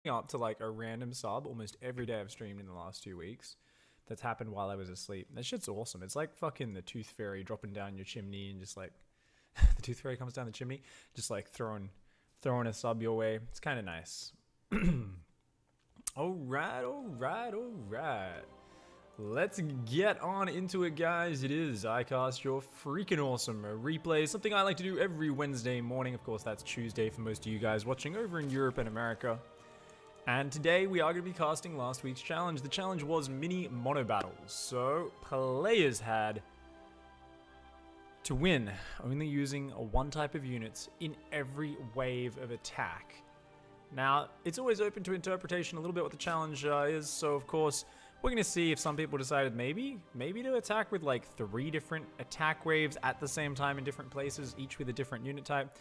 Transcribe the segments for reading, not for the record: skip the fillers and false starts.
up to like a random sub almost every day I've streamed in the last 2 weeks. That's happened while I was asleep. That shit's awesome. It's like fucking the Tooth Fairy dropping down your chimney and just like the Tooth Fairy comes down the chimney, just like throwing a sub your way. It's kind of nice. All right. Let's get on into it, guys. It is ICYFAR, your freaking awesome replay. Something I like to do every Wednesday morning. Of course, that's Tuesday for most of you guys watching over in Europe and America. And today we are going to be casting last week's challenge. The challenge was mini-monobattles. So players had to win only using one type of units in every wave of attack. Now, it's always open to interpretation a little bit what the challenge is. So of course, we're going to see if some people decided maybe to attack with like 3 different attack waves at the same time in different places, each with a different unit type.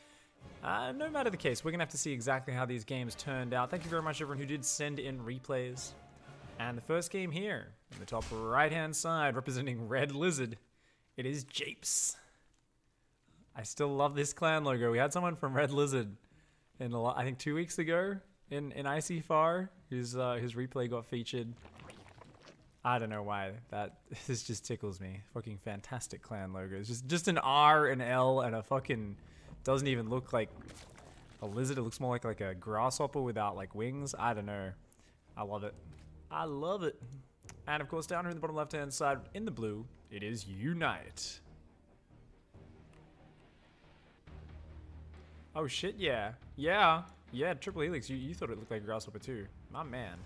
No matter the case, we're going to have to see exactly how these games turned out. Thank you very much everyone who did send in replays. And the first game here, in the top right-hand side, representing Red Lizard, it is Japes. I still love this clan logo. We had someone from Red Lizard in I think 2 weeks ago in ICYFAR, whose replay got featured. I don't know why this just tickles me. Fucking fantastic clan logos. Just an R, an L, and a fucking doesn't even look like a lizard. It looks more like a grasshopper without like wings. I don't know. I love it. I love it. And of course, down here in the bottom left-hand side, in the blue, it is Unite. Oh shit! Yeah. Triple Helix. You thought it looked like a grasshopper too, my man.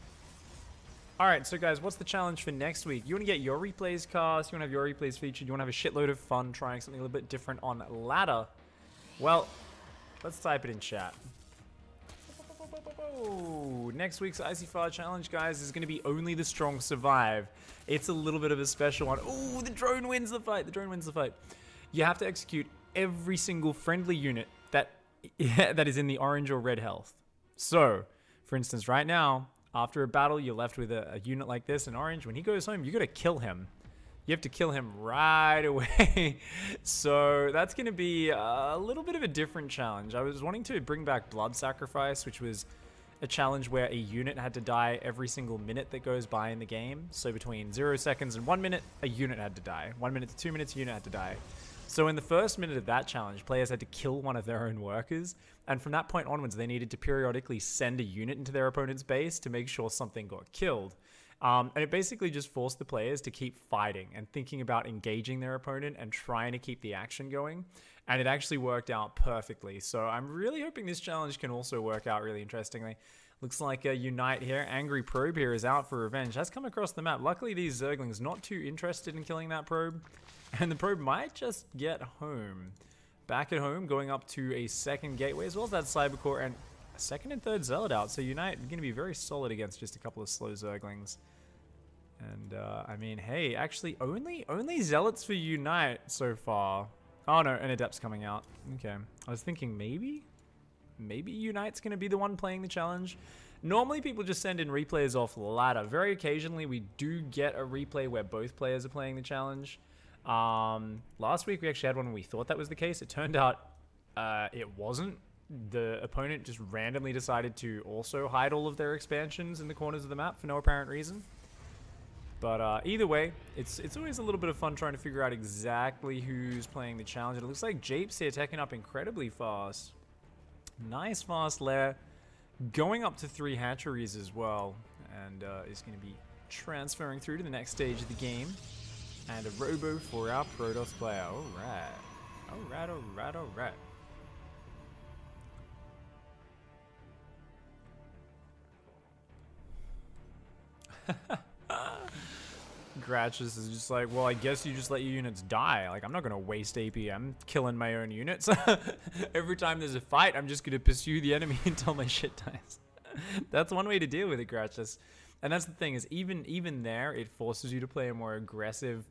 Alright, so guys, what's the challenge for next week? You want to get your replays cast, you want to have your replays featured, you want to have a shitload of fun trying something a little bit different on ladder. Well, let's type it in chat. Next week's ICYFAR challenge, guys, is going to be only the strong survive. It's a little bit of a special one. Ooh, the drone wins the fight. You have to execute every single friendly unit that is in the orange or red health. So, for instance, right now, after a battle, you're left with a unit like this in orange. When he goes home, you got to kill him. You have to kill him right away. So that's going to be a little bit of a different challenge. I was wanting to bring back Blood Sacrifice, which was a challenge where a unit had to die every single minute that goes by in the game. So between 0 seconds and 1 minute, a unit had to die. 1 minute to 2 minutes, a unit had to die. So in the first minute of that challenge, players had to kill one of their own workers, and from that point onwards, they needed to periodically send a unit into their opponent's base to make sure something got killed. And it basically just forced the players to keep fighting and thinking about engaging their opponent and trying to keep the action going. And it actually worked out perfectly. So I'm really hoping this challenge can also work out really interestingly. Looks like a Unite here. Angry Probe here is out for revenge. Has come across the map. Luckily, these Zerglings not too interested in killing that probe. And the probe might just get home. Back at home, going up to a second gateway, as well as that Cybercore and a second and third Zealot out. So Unite going to be very solid against just a couple of slow Zerglings. And, I mean, hey, actually, only Zealots for Unite so far. Oh, no, and Adept's coming out. Okay. I was thinking maybe Unite's going to be the one playing the challenge. Normally, people just send in replays off ladder. Very occasionally, we do get a replay where both players are playing the challenge. Last week, we actually had one where we thought that was the case. It turned out it wasn't. The opponent just randomly decided to also hide all of their expansions in the corners of the map for no apparent reason. But either way, it's always a little bit of fun trying to figure out exactly who's playing the challenge. And it looks like Japes here taking up incredibly fast. Nice fast lair. Going up to 3 hatcheries as well. And is going to be transferring through to the next stage of the game. And a robo for our Protoss player. Alright. Gratchus is just like, well, I guess you just let your units die. Like, I'm not going to waste APM killing my own units. Every time there's a fight, I'm just going to pursue the enemy until my shit dies. That's one way to deal with it, Gratchus. And that's the thing, is even there, it forces you to play a more aggressive,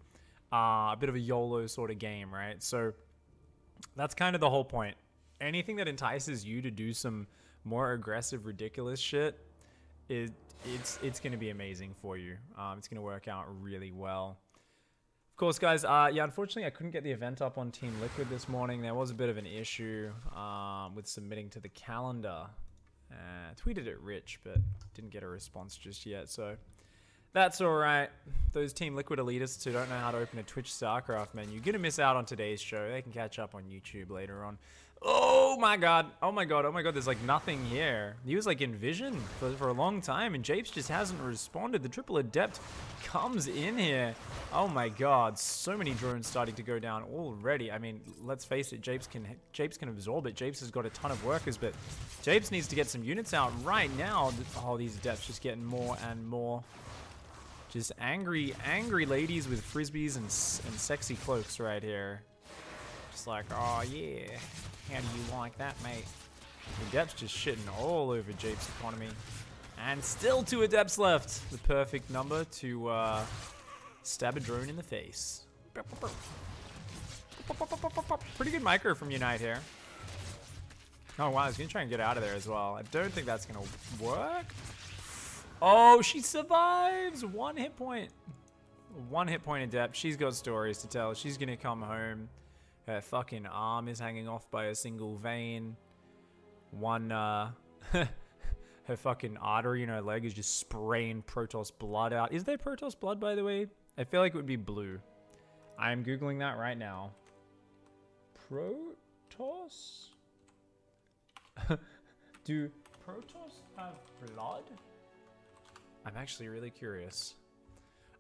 a bit of a YOLO sort of game, right? So that's kind of the whole point. Anything that entices you to do some more aggressive, ridiculous shit, it's going to be amazing for you. It's going to work out really well. Of course, guys, yeah, unfortunately, I couldn't get the event up on Team Liquid this morning. There was a bit of an issue with submitting to the calendar. Tweeted at Rich, but didn't get a response just yet, so that's alright. Those Team Liquid elitists who don't know how to open a Twitch StarCraft menu, you're gonna miss out on today's show. They can catch up on YouTube later on. Oh my god, oh my god, oh my god, there's like nothing here. He was like in vision for a long time, and Japes just hasn't responded. The triple adept comes in here. Oh my god, so many drones starting to go down already. I mean, let's face it, Japes can absorb it. Japes has got a ton of workers, but Japes needs to get some units out right now. Oh, these adepts just getting more and more. Just angry ladies with frisbees and sexy cloaks right here. Just like, oh yeah, how do you like that, mate? The adepts just shitting all over Japes' economy. And still 2 adepts left. The perfect number to stab a drone in the face. Pretty good micro from Unite here. Oh wow, he's gonna try and get out of there as well. I don't think that's gonna work. Oh, she survives! 1 hit point. 1 hit point adept. She's got stories to tell. She's gonna come home. Her fucking arm is hanging off by a single vein. Her fucking artery in her leg is just spraying Protoss blood out. Is there Protoss blood, by the way? I feel like it would be blue. I'm Googling that right now. Protoss? Do Protoss have blood? I'm actually really curious.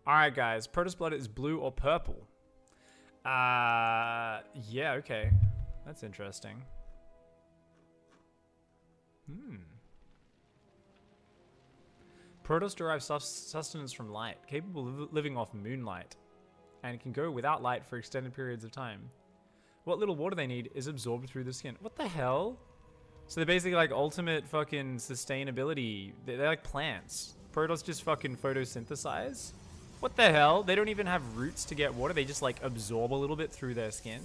Alright, guys. Protoss blood is blue or purple. Yeah, okay. That's interesting. Protoss derives sustenance from light, capable of living off moonlight, and can go without light for extended periods of time. What little water they need is absorbed through the skin. What the hell? So they're basically like ultimate fucking sustainability. They're like plants. Protoss just fucking photosynthesize? What the hell? They don't even have roots to get water. They just like absorb a little bit through their skin.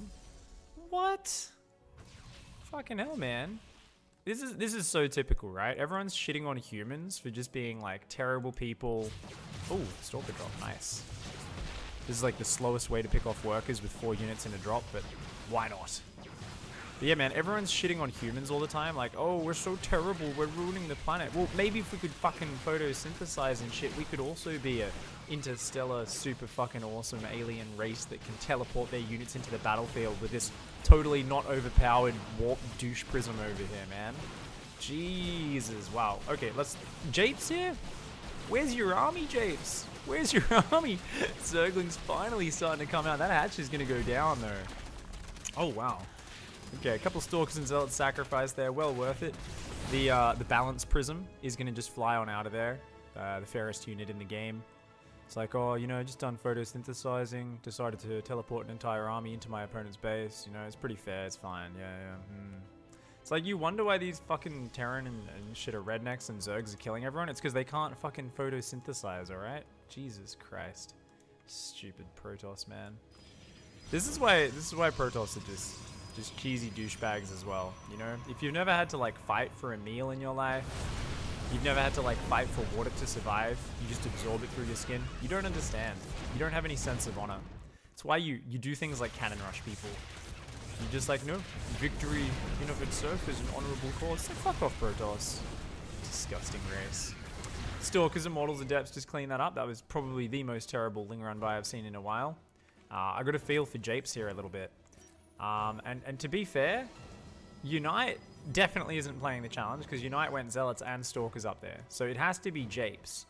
What? Fucking hell, man. This is so typical, right? Everyone's shitting on humans for just being like terrible people. Oh, Stalker drop, nice. This is like the slowest way to pick off workers with 4 units in a drop, but why not? But yeah, man, everyone's shitting on humans all the time. Like, oh, we're so terrible, we're ruining the planet. Well, maybe if we could fucking photosynthesize and shit, we could also be a interstellar, super fucking awesome alien race that can teleport their units into the battlefield with this totally not overpowered warp douche prism over here, man. Jesus, wow. Okay, let's... Japes here? Where's your army, Japes? Where's your army? Zergling's finally starting to come out. That hatch is going to go down, though. Oh, wow. Okay, a couple Stalkers and Zealots sacrificed there. Well worth it. The balance prism is going to just fly on out of there. The fairest unit in the game. It's like, oh, you know, just done photosynthesizing. Decided to teleport an entire army into my opponent's base. You know, it's pretty fair. It's fine. Yeah. It's like, you wonder why these fucking Terran and shit are rednecks and Zergs are killing everyone. It's because they can't fucking photosynthesize, alright? Jesus Christ. Stupid Protoss, man. This is why Protoss are just cheesy douchebags as well, you know? If you've never had to like fight for a meal in your life, you've never had to like fight for water to survive, you just absorb it through your skin, you don't understand. You don't have any sense of honor. It's why you do things like cannon rush people. You're just like, no, victory in of itself is an honorable cause. Like, fuck off, Protoss. Disgusting race. Stalkers, Immortals, Adepts, just clean that up. That was probably the most terrible Ling run by I've seen in a while. I got a feel for Japes here a little bit. And to be fair, Unite definitely isn't playing the challenge because Unite went Zealots and Stalkers up there. So it has to be Japes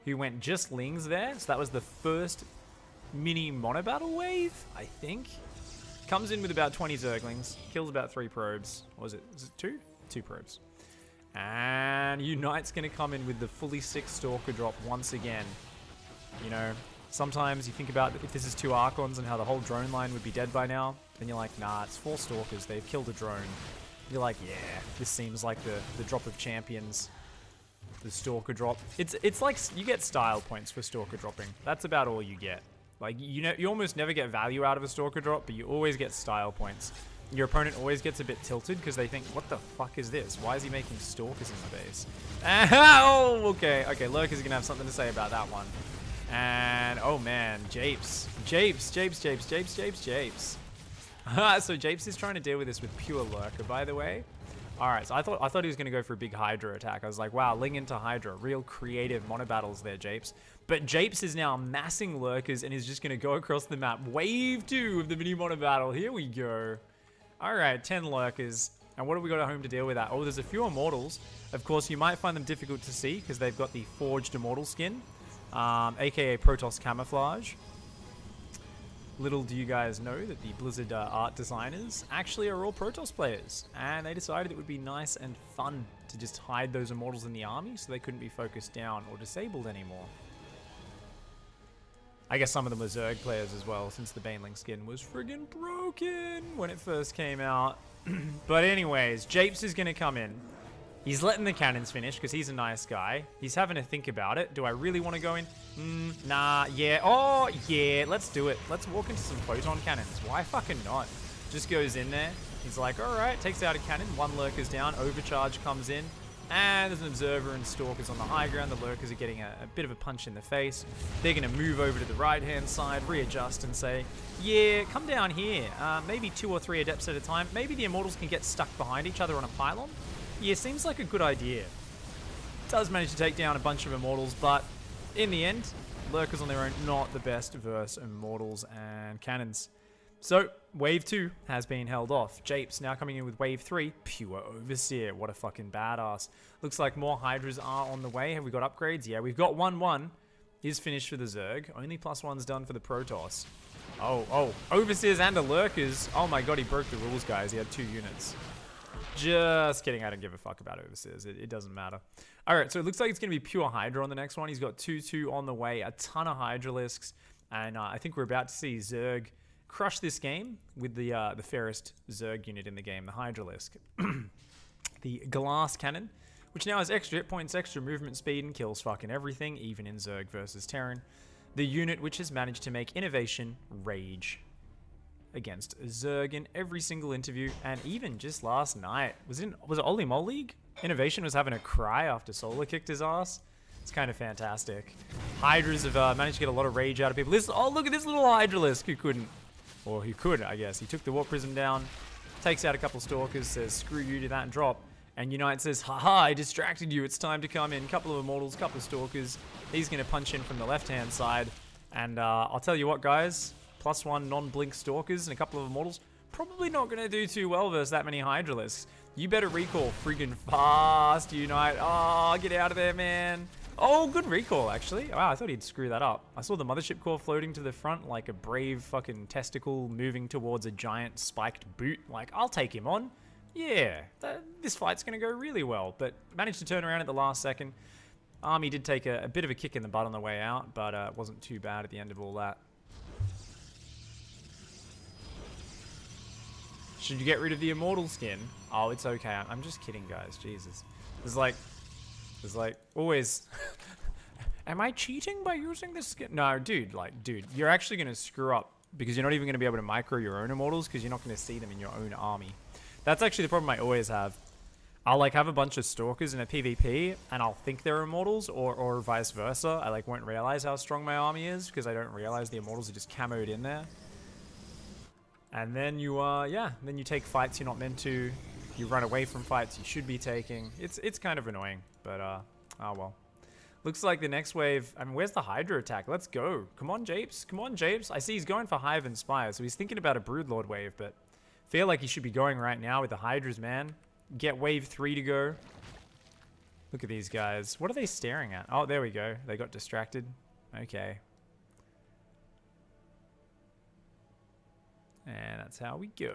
who went just Lings there. So that was the first mini-monobattle wave, I think. Comes in with about 20 Zerglings, kills about 3 probes. Or is it 2? 2 probes. And Unite's going to come in with the fully 6 Stalker drop once again. You know, sometimes you think about if this is 2 Archons and how the whole drone line would be dead by now. Then you're like, nah, it's 4 Stalkers. They've killed a drone. You're like, yeah, this seems like the drop of champions. The Stalker drop. It's like you get style points for Stalker dropping. That's about all you get. Like, you almost never get value out of a Stalker drop, but you always get style points. Your opponent always gets a bit tilted because they think, what the fuck is this? Why is he making Stalkers in the base? Oh, okay. Okay, Lurkers are going to have something to say about that one. And, oh man, Japes. Japes. So Japes is trying to deal with this with pure Lurker, by the way. All right, so I thought he was going to go for a big Hydra attack. I was like, wow, Ling into Hydra. Real creative monobattles there, Japes. But Japes is now massing lurkers and is just going to go across the map. Wave 2 of the mini monobattle. Here we go. All right, 10 lurkers. And what have we got at home to deal with that? Oh, there's a few immortals. Of course, you might find them difficult to see because they've got the forged immortal skin, aka Protoss camouflage. Little do you guys know that the Blizzard art designers actually are all Protoss players, and they decided it would be nice and fun to just hide those immortals in the army so they couldn't be focused down or disabled anymore. I guess some of them were Zerg players as well, since the Baneling skin was friggin' broken when it first came out. But anyways, Japes is going to come in. He's letting the cannons finish because he's a nice guy. He's having to think about it. Do I really want to go in? Nah, yeah. Oh, yeah, let's do it. Let's walk into some photon cannons. Why fucking not? Just goes in there. He's like, all right, takes out a cannon. One lurker's down. Overcharge comes in. And there's an observer and stalkers on the high ground. The lurkers are getting a bit of a punch in the face. They're going to move over to the right-hand side, readjust and say, yeah, come down here. Maybe 2 or 3 adepts at a time. Maybe the immortals can get stuck behind each other on a pylon. Yeah, seems like a good idea. Does manage to take down a bunch of immortals, but in the end, lurkers on their own, not the best versus immortals and cannons. So, Wave 2 has been held off. Japes now coming in with Wave 3, pure Overseer. What a fucking badass. Looks like more Hydras are on the way. Have we got upgrades? Yeah, we've got 1-1. Is finished for the Zerg. Only +1's done for the Protoss. Oh, Overseers and the Lurkers. Oh my god, he broke the rules, guys. He had 2 units. Just kidding, I don't give a fuck about Overseers. It doesn't matter. Alright, so it looks like it's going to be pure Hydra on the next one. He's got 2-2 on the way, a ton of Hydralisks, and I think we're about to see Zerg crush this game with the fairest Zerg unit in the game, the Hydralisk. The Glass Cannon, which now has extra hit points, extra movement speed, and kills fucking everything, even in Zerg versus Terran. The unit which has managed to make Innovation rage against Zerg in every single interview, and even just last night. Was it Oli Mol League? Innovation was having a cry after Solar kicked his ass. It's kind of fantastic. Hydras have managed to get a lot of rage out of people. Oh, look at this little Hydralisk who couldn't. Or he could, I guess. He took the Warp Prism down, takes out a couple Stalkers, says, screw you to that and drop. And Unite says, haha, I distracted you. It's time to come in. Couple of Immortals, couple of Stalkers. He's going to punch in from the left-hand side. And I'll tell you what, guys. +1 non-blink Stalkers and a couple of Immortals. Probably not going to do too well versus that many Hydralisks. You better recall friggin' fast, Unite. Oh, get out of there, man. Oh, good recall, actually. Wow, I thought he'd screw that up. I saw the mothership core floating to the front like a brave fucking testicle moving towards a giant spiked boot. Like, I'll take him on. Yeah, this fight's going to go really well. But managed to turn around at the last second. Army did take a bit of a kick in the butt on the way out, but it wasn't too bad at the end of all that. Should you get rid of the Immortal skin? Oh, it's okay. I'm just kidding, guys. Jesus. There's like always... Am I cheating by using this skin? No, dude, you're actually going to screw up because you're not even going to be able to micro your own Immortals because you're not going to see them in your own army. That's actually the problem I always have. I'll like have a bunch of Stalkers in a PvP and I'll think they're Immortals or vice versa. I like won't realize how strong my army is because I don't realize the Immortals are just camoed in there. And then you, then you take fights you're not meant to. You run away from fights you should be taking. It's kind of annoying, but, oh well. Looks like the next wave, I mean, where's the Hydra attack? Let's go. Come on, Japes. Come on, Japes. I see he's going for Hive and Spire, so he's thinking about a Broodlord wave, but feel like he should be going right now with the Hydras, man. Get wave 3 to go. Look at these guys. What are they staring at? Oh, there we go. They got distracted. Okay. And that's how we go.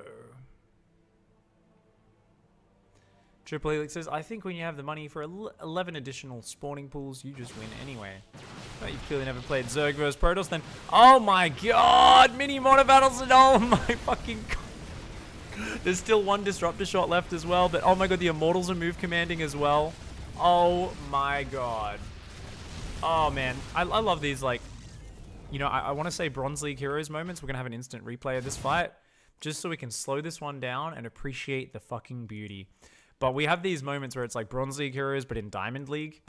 Triple Helix says, I think when you have the money for 11 additional spawning pools, you just win anyway. But you've clearly never played Zerg vs Protoss then. Oh my god! Mini-monobattles and oh my fucking god. There's still one disruptor shot left as well, but oh my god, the Immortals are move commanding as well. Oh my god. Oh man, I love these, like, you know, I want to say Bronze League Heroes moments. We're going to have an instant replay of this fight just so we can slow this one down and appreciate the fucking beauty. But we have these moments where it's like Bronze League Heroes, but in Diamond League.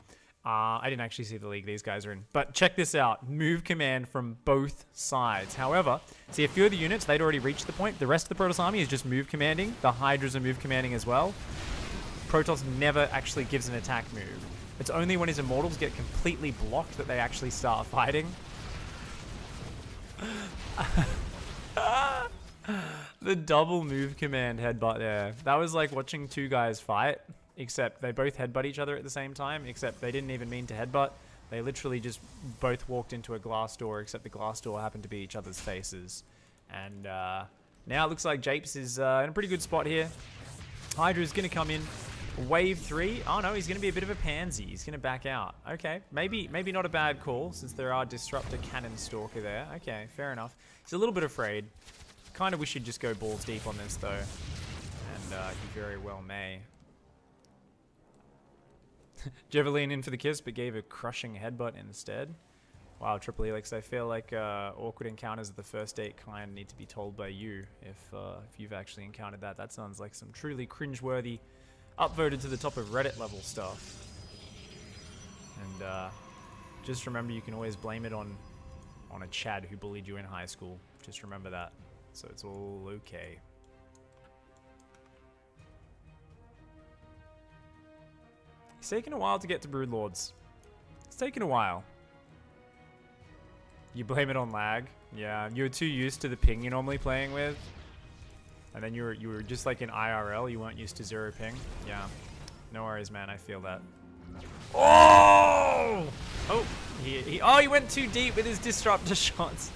I didn't actually see the league these guys are in. But check this out. Move command from both sides. However, see a few of the units, they'd already reached the point. The rest of the Protoss army is just move commanding. The Hydras are move commanding as well. Protoss never actually gives an attack move. It's only when his Immortals get completely blocked that they actually start fighting. The double move command headbutt there. That was like watching two guys fight, except they both headbutt each other at the same time, except they didn't even mean to headbutt. They literally just both walked into a glass door, except the glass door happened to be each other's faces. And now it looks like Japes is in a pretty good spot here. Hydra's going to come in. Wave 3. Oh no, he's going to be a bit of a pansy. He's going to back out. Okay, maybe not a bad call, since there are Disruptor Cannon Stalker there. Okay, fair enough. He's a little bit afraid. Kind of wish he'd just go balls deep on this though. And he very well may. Javelin in for the kiss, but gave a crushing headbutt instead. Wow, Triple Helix, I feel like awkward encounters at the first date kind need to be told by you if you've actually encountered that. That sounds like some truly cringeworthy, upvoted to the top of Reddit level stuff. And just remember, you can always blame it on a Chad who bullied you in high school. Just remember that. So it's all okay. It's taken a while to get to Broodlords. It's taken a while. You blame it on lag. Yeah, you're too used to the ping you're normally playing with. And then you were just like in IRL, you weren't used to 0 ping. Yeah. No worries, man, I feel that. Oh! Oh, he went too deep with his disruptor shots.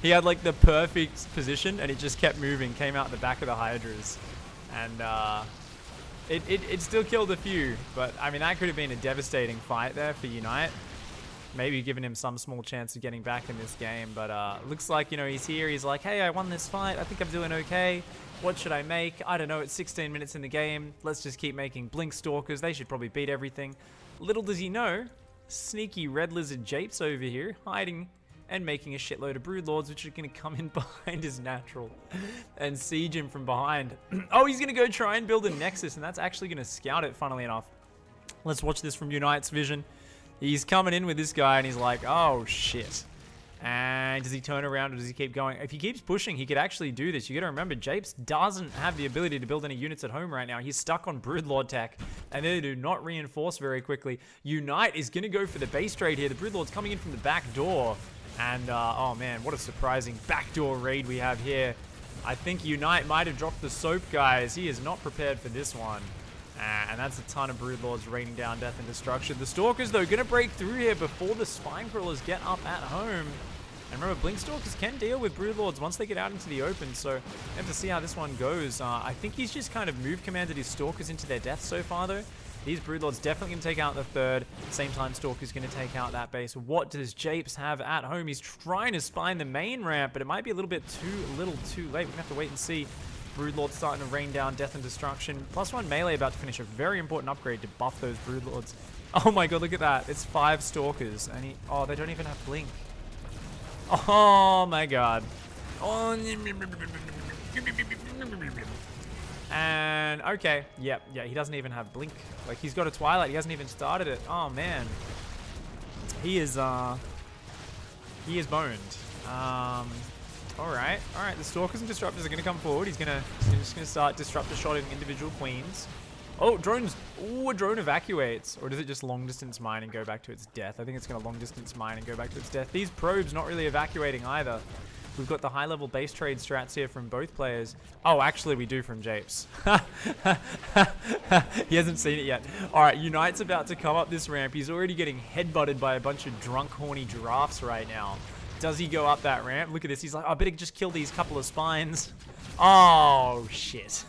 He had like the perfect position and it just kept moving, came out the back of the Hydras. And it still killed a few, but I mean that could have been a devastating fight there for Unite. Maybe giving him some small chance of getting back in this game, but looks like, you know, he's here. He's like, hey, I won this fight. I think I'm doing okay. What should I make? I don't know. It's 16 minutes in the game. Let's just keep making Blink Stalkers. They should probably beat everything. Little does he know, sneaky red lizard Japes over here, hiding and making a shitload of Broodlords, which are going to come in behind his natural and siege him from behind. Oh, he's going to go try and build a Nexus, and that's actually going to scout it, funnily enough. Let's watch this from Unite's vision. He's coming in with this guy, and he's like, oh, shit. And does he turn around, or does he keep going? If he keeps pushing, he could actually do this. You got to remember, Japes doesn't have the ability to build any units at home right now. He's stuck on Broodlord tech, and they do not reinforce very quickly. Unite is going to go for the base trade here. The Broodlord's coming in from the back door. And, oh man, what a surprising backdoor raid we have here. I think Unite might have dropped the soap, guys. He is not prepared for this one. And that's a ton of Broodlords raining down death and destruction. The Stalkers, though, going to break through here before the Spine Crawlers get up at home. And remember, Blink Stalkers can deal with Broodlords once they get out into the open, so we have to see how this one goes. I think he's just kind of move commanded his Stalkers into their death so far, though. These Broodlords definitely going to take out the third. Same time, Stalker's going to take out that base. What does Japes have at home? He's trying to spine the main ramp, but it might be a little bit too late. We're going to have to wait and see. Broodlords starting to rain down death and destruction. +1 melee about to finish a very important upgrade to buff those Broodlords. Oh my god, look at that. It's 5 Stalkers. And oh, they don't even have Blink. Oh my god. Oh. And okay, yeah, he doesn't even have Blink. Like, he's got a Twilight, he hasn't even started it. Oh man, he is boned. All right, the Stalkers and Disruptors are gonna come forward. He's just gonna start Disruptor shotting individual queens. Oh, drones. Ooh, a drone evacuates. Or does it just long distance mine and go back to its death? I think it's gonna long distance mine and go back to its death. These probes not really evacuating either. We've got the high-level base trade strats here from both players. Oh, actually, we do from Japes. He hasn't seen it yet. All right, Unite's about to come up this ramp. He's already getting headbutted by a bunch of drunk, horny giraffes right now. Does he go up that ramp? Look at this. He's like, I better just kill these couple of spines. Oh, shit.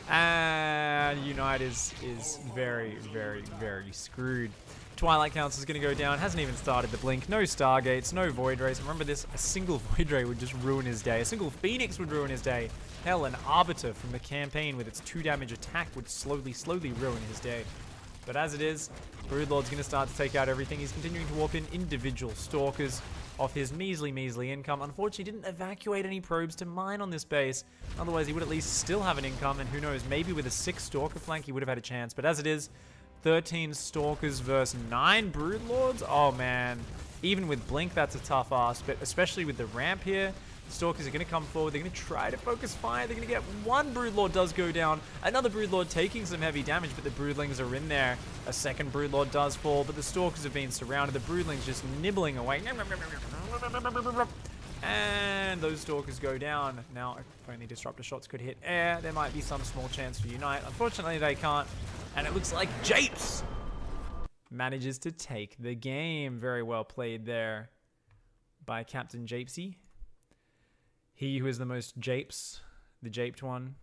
And Unite is very, very, very screwed. Twilight Council is going to go down. Hasn't even started the Blink. No Stargates, no Void Rays. Remember this, a single Void Ray would just ruin his day. A single Phoenix would ruin his day. Hell, an Arbiter from the campaign with its 2 damage attack would slowly ruin his day. But as it is, Broodlord's going to start to take out everything. He's continuing to warp in individual Stalkers off his measly income. Unfortunately, he didn't evacuate any probes to mine on this base. Otherwise, he would at least still have an income. And who knows, maybe with a 6 Stalker flank, he would have had a chance. But as it is, 13 Stalkers versus 9 Broodlords. Oh man, even with Blink, that's a tough ask, but especially with the ramp here, Stalkers are going to come forward. They're going to try to focus fire. They're going to get one Broodlord does go down. Another Broodlord taking some heavy damage, but the Broodlings are in there. A second Broodlord does fall, but the Stalkers have been surrounded. The Broodlings just nibbling away. And those Stalkers go down. Now, if only Disruptor shots could hit air, there might be some small chance for Unite. Unfortunately, they can't. And it looks like Japes manages to take the game. Very well played there by Captain Japesy. He who is the most Japes, the Japed one.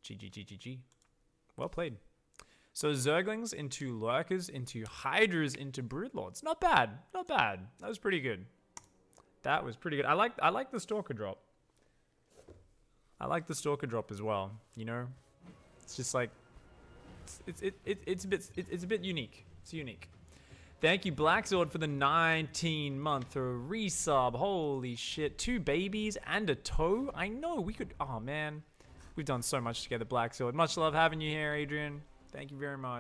GG. Well played. So Zerglings into Lurkers, into Hydras, into Broodlords. Not bad. Not bad. That was pretty good. That was pretty good. I like the Stalker drop. I like the Stalker drop as well. You know, it's just like it's a bit unique. It's unique. Thank you, Black Sword, for the 19-month resub. Holy shit. 2 babies and a toe. I know we could. Oh man, we've done so much together, Black Sword. Much love having you here, Adrian. Thank you very much.